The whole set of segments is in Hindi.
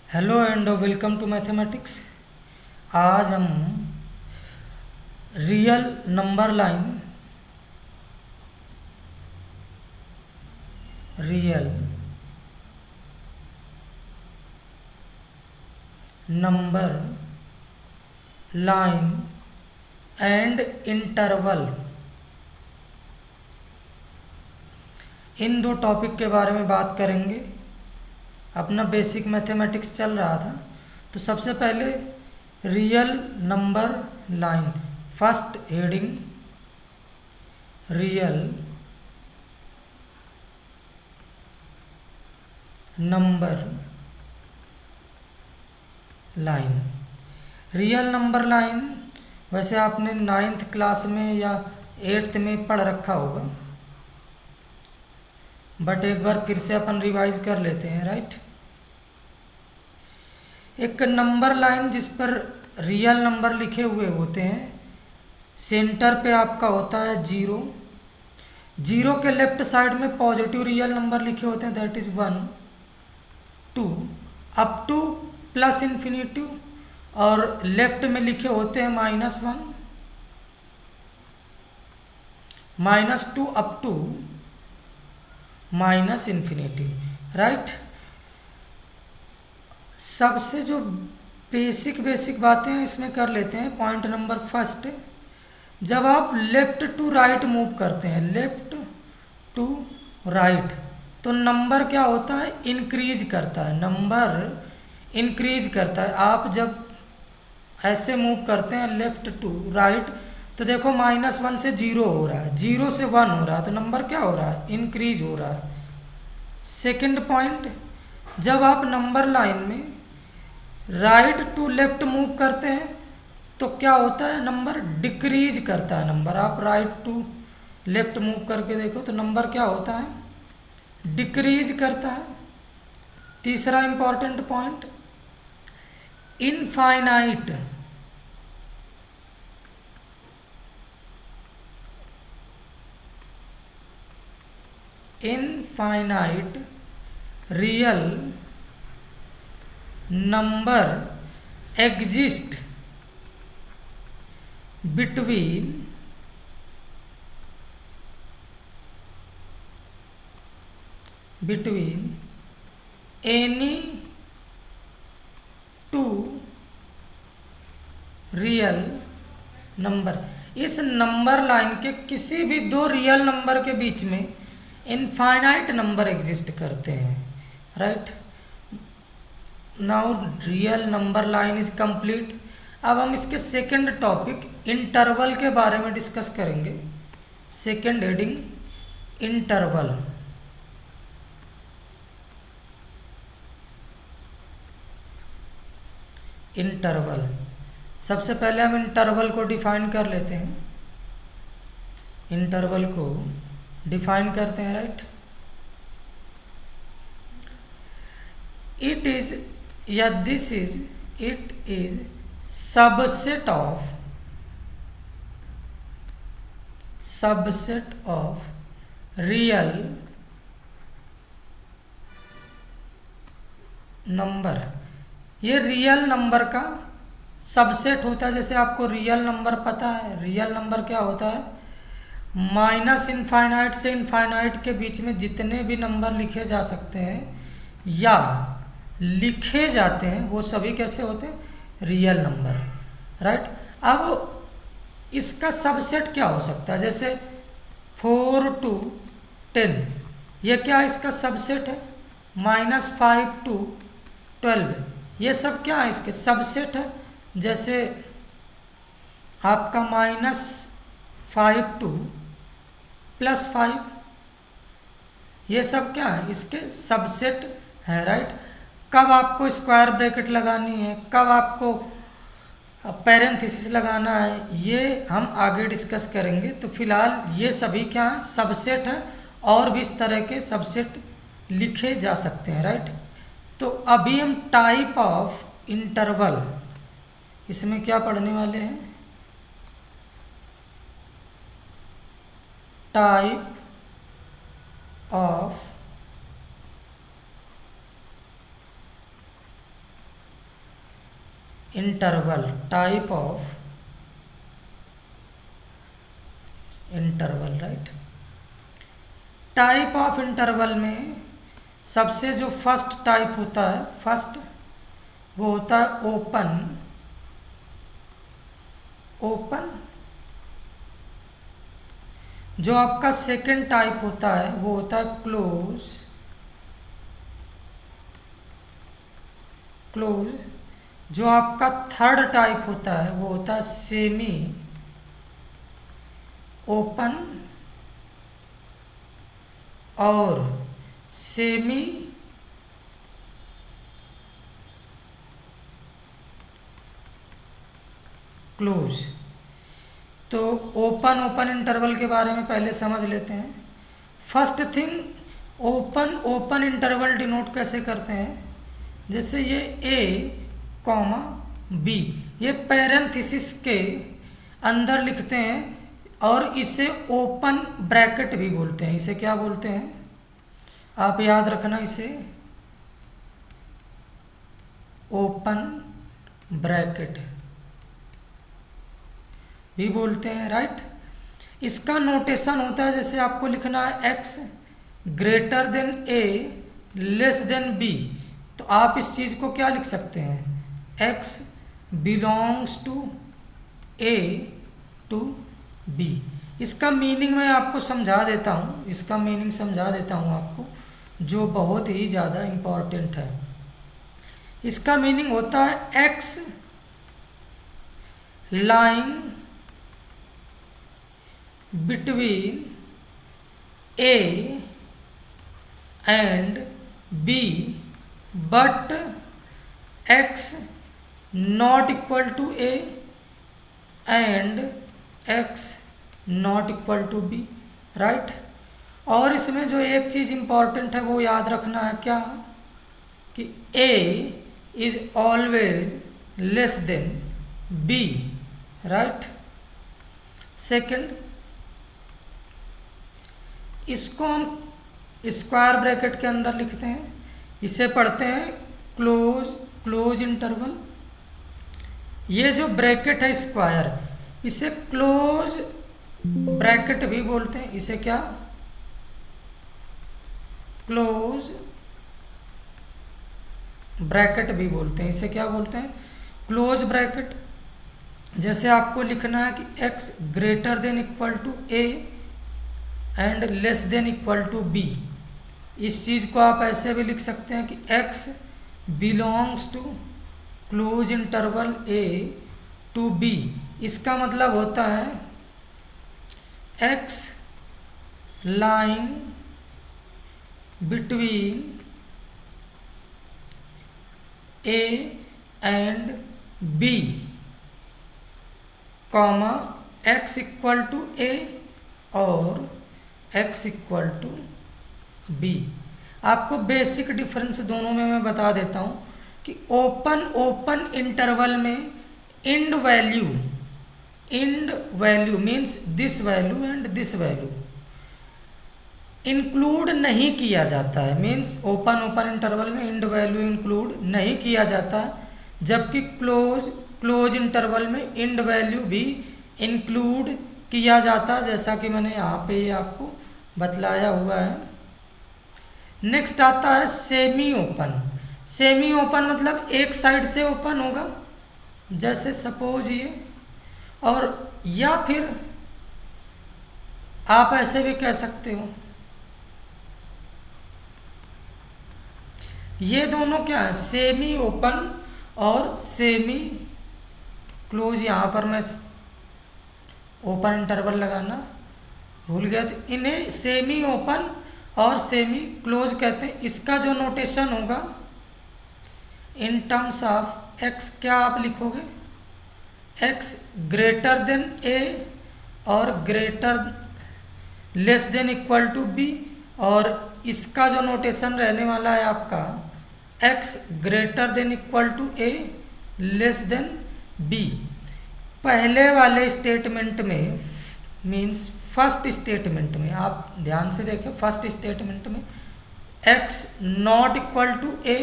Hello and welcome to mathematics. आज हम real number line real number line and interval इन दो टॉपिक के बारे में बात करेंगे। अपना बेसिक मैथमेटिक्स चल रहा था तो सबसे पहले real number line, first heading real number line. Real number line वैसे आपने नाइन्थ क्लास में या एट्थ में पढ़ रखा होगा, बट एक बार फिर से अपन रिवाइज कर लेते हैं। राइट, एक नंबर लाइन जिस पर रियल नंबर लिखे हुए होते हैं, सेंटर पे आपका होता है जीरो, जीरो के लेफ्ट साइड में पॉजिटिव रियल नंबर लिखे होते हैं, that is 1 2 up to plus infinitive, और लेफ्ट में लिखे होते हैं -1 -2 up to minus infinity. Right, सबसे जो बेसिक बातें हैं इसमें कर लेते हैं। पॉइंट नंबर फर्स्ट, जब आप लेफ्ट टू राइट मूव करते हैं, लेफ्ट टू राइट, तो नंबर क्या होता है, इंक्रीज करता है, नंबर इंक्रीज करता है। आप जब ऐसे मूव करते हैं लेफ्ट टू राइट तो देखो -1 से 0 हो रहा है, 0 से 1 हो रहा है, तो नंबर क्या हो रहा है, इंक्रीज हो रहा है। सेकंड पॉइंट, जब आप नंबर लाइन में राइट टू लेफ्ट मूव करते हैं तो क्या होता है, नंबर डिक्रीज करता है। नंबर आप राइट टू लेफ्ट मूव करके देखो तो नंबर क्या होता है, डिक्रीज करता है। तीसरा important point, infinite infinite real number exist between any two real number. इस नंबर लाइन के किसी भी दो रियल नंबर के बीच में इनफाइनाइट नंबर एग्जिस्ट करते हैं। Right, now real number line is complete. अब हम इसके सेकंड टॉपिक इंटरवल के बारे में डिस्कस करेंगे। Second heading interval. इंटरवल, सबसे पहले हम इंटरवल को डिफाइन कर लेते हैं। इंटरवल को डिफाइन करते हैं। राइट, इट इज या this is it is subset of real number. ये रियल नंबर का सबसेट होता है। जैसे आपको रियल नंबर पता है, रियल नंबर क्या होता है, माइनस इनफाइनाइट से इनफाइनाइट के बीच में जितने भी नंबर लिखे जा सकते हैं या लिखे जाते हैं वो सभी कैसे होते हैं, रियल नंबर। राइट, अब इसका सबसेट क्या हो सकता है, जैसे 4 to 10, ये क्या इसका सबसेट है, -5 to 12, ये सब क्या है इसके सबसेट है। जैसे आपका -5 to +5, ये सब क्या है, इसके सबसेट है। राइट, कब आपको स्क्वायर ब्रैकेट लगानी है, कब आपको पैरेंथेसिस लगाना है, ये हम आगे डिस्कस करेंगे। तो फिलहाल ये सभी क्या है, सबसेट है, और भी इस तरह के सबसेट लिखे जा सकते हैं। राइट, तो अभी हम टाइप ऑफ इंटरवल इसमें क्या पढ़ने वाले हैं, type of interval, type of interval, right. Type of interval में सबसे जो फर्स्ट टाइप होता है, फर्स्ट वो होता है ओपन। ओपन। जो आपका सेकंड टाइप होता है वो होता है क्लोज। क्लोज। जो आपका थर्ड टाइप होता है वो होता है सेमी ओपन और सेमी क्लोज। तो ओपन ओपन इंटरवल के बारे में पहले समझ लेते हैं। First thing, open interval denote कैसे करते हैं, जैसे ये ए कॉमा बी, ये पैरेंथेसिस के अंदर लिखते हैं और इसे ओपन ब्रैकेट भी बोलते हैं। इसे क्या बोलते हैं, आप याद रखना, इसे ओपन ब्रैकेट भी बोलते हैं, राइट। इसका नोटेशन होता है, जैसे आपको लिखना है x greater than a less than b, तो आप इस चीज़ को क्या लिख सकते हैं, x belongs to a to b. इसका मीनिंग मैं आपको समझा देता हूँ, इसका मीनिंग समझा देता हूँ आपको, जो बहुत ही ज़्यादा इम्पॉर्टेंट है। इसका मीनिंग होता है x line between a and b but x not equal to a and x not equal to b, right. और इसमें जो एक चीज़ इम्पॉर्टेंट है वो याद रखना है, क्या, कि A is always less than B, right. Second, इसको हम स्क्वायर ब्रैकेट के अंदर लिखते हैं, इसे पढ़ते हैं क्लोज इंटरवल। ये जो ब्रैकेट है स्क्वायर, इसे क्लोज ब्रैकेट भी बोलते हैं। इसे क्या, क्लोज ब्रैकेट भी बोलते हैं। इसे क्या बोलते हैं, क्लोज ब्रैकेट। जैसे आपको लिखना है कि x greater than equal to a and less than equal to b, इस चीज़ को आप ऐसे भी लिख सकते हैं कि x belongs to close interval a to b। इसका मतलब होता है x line between a and b comma x equal to a और x इक्वल टू बी। आपको बेसिक डिफरेंस दोनों में मैं बता देता हूँ कि ओपन इंटरवल में end value means this value and this value include नहीं किया जाता है। मीन्स ओपन इंटरवल में इंड वैल्यू इंक्लूड नहीं किया जाता है, जबकि क्लोज इंटरवल में इंड वैल्यू भी इंक्लूड किया जाता है, जैसा कि मैंने यहाँ पे आपको बतलाया हुआ है। नेक्स्ट आता है सेमी ओपन। सेमी ओपन मतलब एक साइड से ओपन होगा, जैसे सपोज ये, और या फिर आप ऐसे भी कह सकते हो, ये दोनों क्या है, सेमी ओपन और सेमी क्लोज। यहाँ पर मैं ओपन इंटरवल लगाना भूल गया, तो इन्हें सेमी ओपन और सेमी क्लोज कहते हैं। इसका जो नोटेशन होगा इन टर्म्स ऑफ एक्स, क्या आप लिखोगे, एक्स ग्रेटर देन ए और greater less than equal to b, और इसका जो नोटेशन रहने वाला है आपका x greater than equal to a less than b. पहले वाले स्टेटमेंट में मीन्स फर्स्ट स्टेटमेंट में आप ध्यान से देखें, फर्स्ट स्टेटमेंट में x not equal to a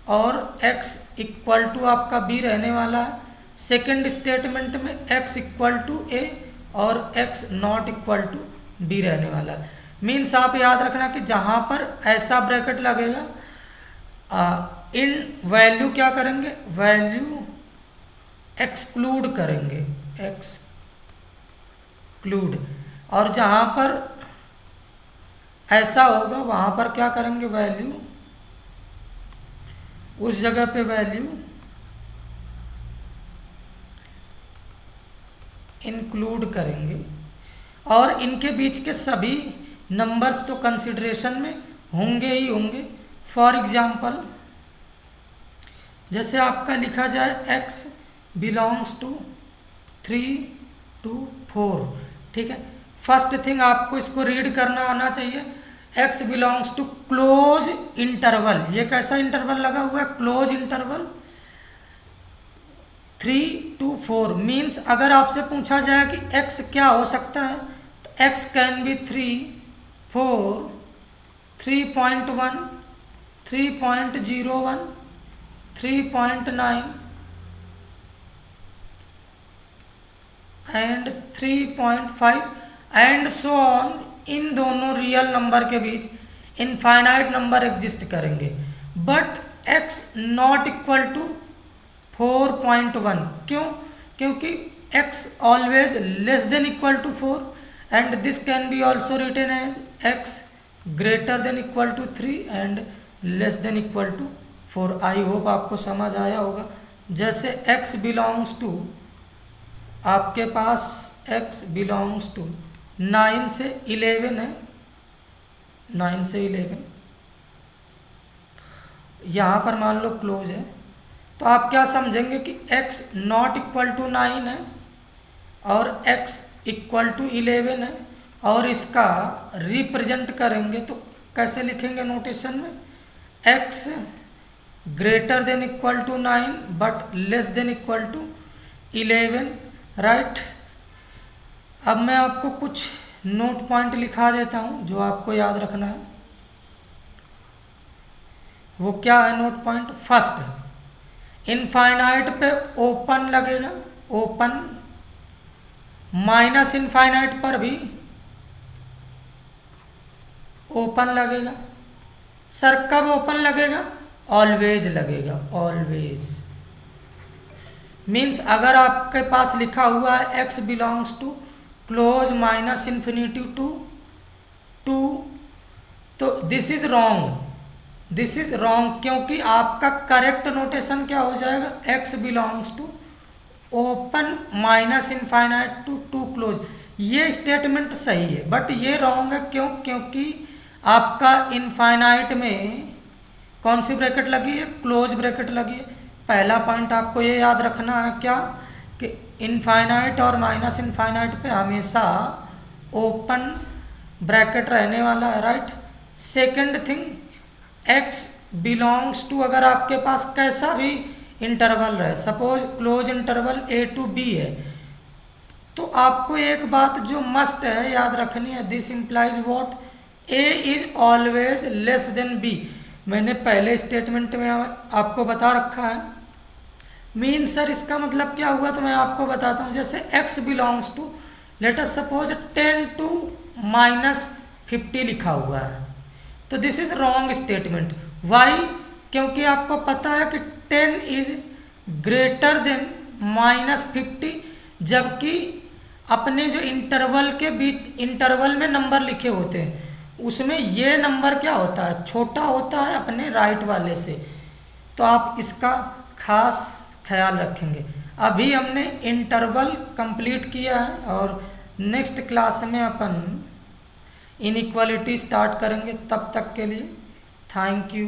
और x इक्वल टू आपका b रहने वाला है। सेकेंड स्टेटमेंट में x इक्वल टू a और x not equal to b रहने वाला है। मीन्स आप याद रखना कि जहाँ पर ऐसा ब्रैकेट लगेगा इन वैल्यू क्या करेंगे, वैल्यू एक्सक्लूड करेंगे, एक्सक्लूड, और जहाँ पर ऐसा होगा वहाँ पर क्या करेंगे, वैल्यू, उस जगह पे वैल्यू इंक्लूड करेंगे। और इनके बीच के सभी नंबर्स तो कंसिडरेशन में होंगे ही होंगे। फॉर एग्जाम्पल जैसे आपका लिखा जाए x बिलोंग्स टू 3 to 4, ठीक है। फर्स्ट थिंग आपको इसको रीड करना आना चाहिए। x belongs to close interval, ये कैसा इंटरवल लगा हुआ है, क्लोज इंटरवल 3 to 4। मीन्स अगर आपसे पूछा जाए कि x क्या हो सकता है तो x can be 3, 4, 3.1, 3.01, 3.9 and 3.5 and so on. इन दोनों रियल नंबर के बीच इनफाइनाइट नंबर एग्जिस्ट करेंगे, but x not equal to 4.1। क्यों? क्योंकि x always less than equal to 4 and this can be also written as x greater than equal to 3 and less than equal to 4। I hope आपको समझ आया होगा। जैसे x बिलोंग्स टू, आपके पास x बिलोंग्स टू 9 से 11 है, 9 से 11 यहाँ पर मान लो क्लोज है, तो आप क्या समझेंगे कि x नॉट इक्वल टू 9 है और x इक्वल टू 11 है, और इसका रिप्रेजेंट करेंगे तो कैसे लिखेंगे नोटेशन में, x greater than equal to 9 but less than equal to 11, right. अब मैं आपको कुछ नोट पॉइंट लिखा देता हूँ जो आपको याद रखना है। वो क्या है नोट पॉइंट? फर्स्ट, इनफाइनाइट पे ओपन लगेगा, ओपन, माइनस इनफाइनाइट पर भी ओपन लगेगा। सर कब ओपन लगेगा? ऑलवेज लगेगा, ऑलवेज। मीन्स अगर आपके पास लिखा हुआ है x belongs to close minus infinity to 2, तो this is wrong, this is wrong, क्योंकि आपका करेक्ट नोटेशन क्या हो जाएगा, x belongs to open minus infinite to 2 close. ये स्टेटमेंट सही है बट ये रॉन्ग है। क्यों? क्योंकि आपका इनफाइनाइट में कौन सी ब्रैकेट लगी है? क्लोज ब्रैकेट लगी है। पहला पॉइंट आपको ये याद रखना है क्या, कि इनफाइनाइट और माइनस इनफाइनाइट पे हमेशा ओपन ब्रैकेट रहने वाला है, right. Second thing, x belongs to अगर आपके पास कैसा भी इंटरवल रहे, suppose close interval a to b है, तो आपको एक बात जो मस्ट है याद रखनी है, this implies what, a is always less then b। मैंने पहले स्टेटमेंट में आपको बता रखा है। मीन सर इसका मतलब क्या हुआ, तो मैं आपको बताता हूँ। जैसे x belongs to let us suppose 10 to -50 लिखा हुआ है, तो this is wrong statement. Why? क्योंकि आपको पता है कि 10 इज ग्रेटर देन -50, जबकि अपने जो इंटरवल के बीच, इंटरवल में नंबर लिखे होते हैं उसमें ये नंबर क्या होता है, छोटा होता है अपने राइट वाले से। तो आप इसका खास ख्याल रखेंगे। अभी हमने इंटरवल कंप्लीट किया है और नेक्स्ट क्लास में अपन इनइक्वालिटी स्टार्ट करेंगे। तब तक के लिए थैंक यू।